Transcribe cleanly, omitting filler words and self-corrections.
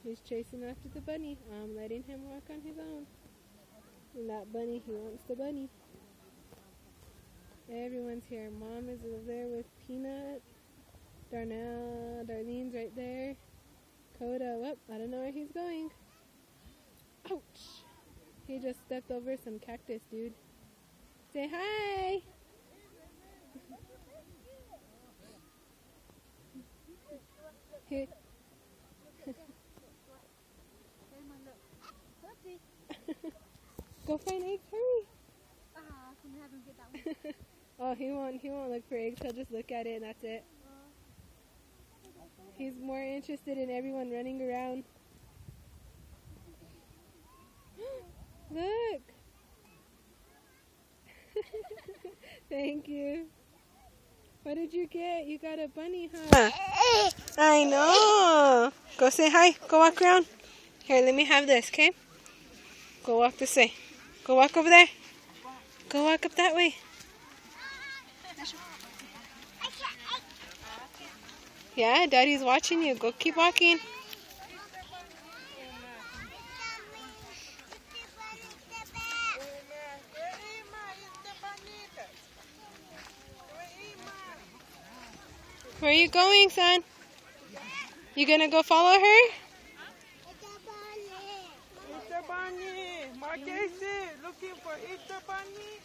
He's chasing after the bunny. I'm letting him walk on his own. And that bunny, he wants the bunny. Everyone's here. Mom is over there with Peanut. Darlene's right there. Coda, I don't know where he's going. Ouch! He just stepped over some cactus, dude. Say hi! Go find eggs, hurry! Oh, he won't look for eggs. He'll just look at it and that's it. He's more interested in everyone running around. Look! Thank you. What did you get? You got a bunny, huh? I know. Go say hi. Go walk around. Here, let me have this, okay? Go walk this way. Go walk over there. Go walk up that way. Yeah, Daddy's watching you. Go keep walking. Where are you going, son? You gonna go follow her? It's a bunny. Marquez looking for it's a bunny.